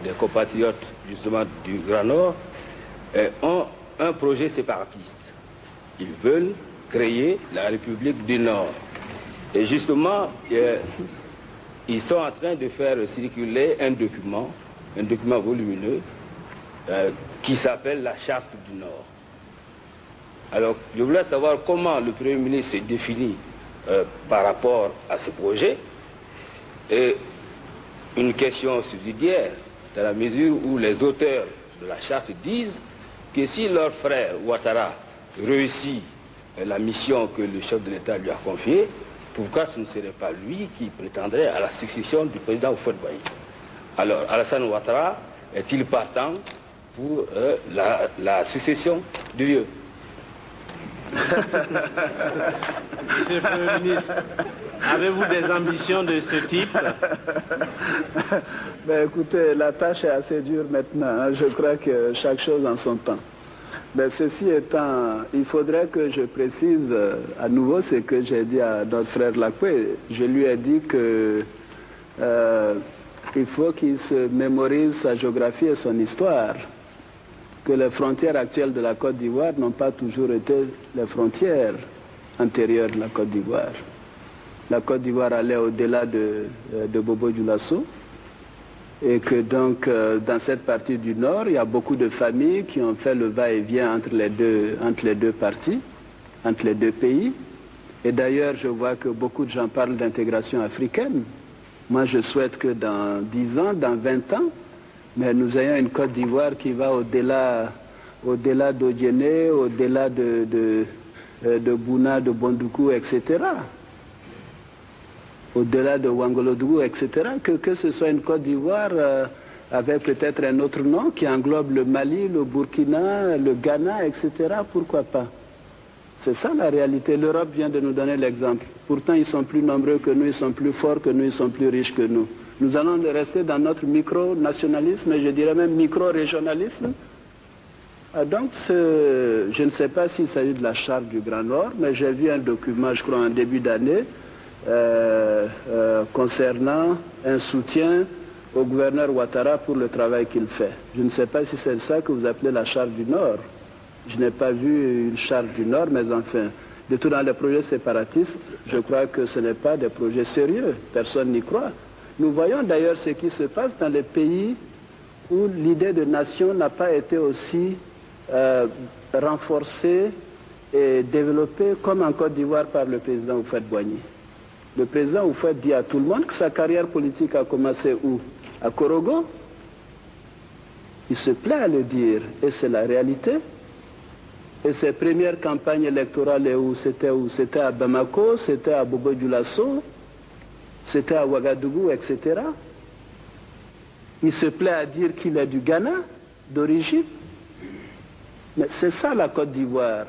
des compatriotes justement du Grand Nord ont un projet séparatiste. Ils veulent créer la République du Nord. Et justement, ils sont en train de faire circuler un document volumineux qui s'appelle la Charte du Nord. Alors, je voulais savoir comment le Premier ministre se définit par rapport à ce projet. Et une question subsidiaire, dans la mesure où les auteurs de la Charte disent que si leur frère Ouattara réussit la mission que le chef de l'État lui a confiée, pourquoi ce ne serait pas lui qui prétendrait à la succession du président Houphouët-Boigny? Alors, Alassane Ouattara est-il partant pour la succession du vieux? Monsieur le Premier ministre, avez-vous des ambitions de ce type? Ben, écoutez, la tâche est assez dure maintenant, hein. Je crois que chaque chose en son temps. Mais ceci étant, il faudrait que je précise à nouveau ce que j'ai dit à notre frère Lacoué. Je lui ai dit que il faut qu'il se mémorise sa géographie et son histoire. Que les frontières actuelles de la Côte d'Ivoire n'ont pas toujours été les frontières antérieures de la Côte d'Ivoire. La Côte d'Ivoire allait au-delà de Bobo-Dioulasso et que donc dans cette partie du nord, il y a beaucoup de familles qui ont fait le va-et-vient entre les deux parties, entre les deux pays. Et d'ailleurs, je vois que beaucoup de gens parlent d'intégration africaine. Moi, je souhaite que dans 10 ans, dans 20 ans, mais nous ayons une Côte d'Ivoire qui va au-delà d'Odiéné, au-delà de Bouna, de Bondoukou, etc. Au-delà de Ouangolodougou, etc. Que ce soit une Côte d'Ivoire avec peut-être un autre nom qui englobe le Mali, le Burkina, le Ghana, etc. Pourquoi pas? C'est ça la réalité. L'Europe vient de nous donner l'exemple. Pourtant, ils sont plus nombreux que nous, ils sont plus forts que nous, ils sont plus riches que nous. Nous allons rester dans notre micro-nationalisme, je dirais même micro-régionalisme. Donc, je ne sais pas s'il s'agit de la Charte du Grand Nord, mais j'ai vu un document, je crois, en début d'année, concernant un soutien au gouverneur Ouattara pour le travail qu'il fait. Je ne sais pas si c'est ça que vous appelez la Charte du Nord. Je n'ai pas vu une Charte du Nord, mais enfin, de tout dans les projets séparatistes, je crois que ce n'est pas des projets sérieux. Personne n'y croit. Nous voyons d'ailleurs ce qui se passe dans les pays où l'idée de nation n'a pas été aussi renforcée et développée comme en Côte d'Ivoire par le président Houphouët-Boigny. Le président Houphouët dit à tout le monde que sa carrière politique a commencé où? À Korogo. Il se plaît à le dire, et c'est la réalité. Et ses premières campagnes électorales, c'était à Bamako, c'était à Bobo-Dioulasso, c'était à Ouagadougou, etc. Il se plaît à dire qu'il est du Ghana, d'origine. Mais c'est ça la Côte d'Ivoire.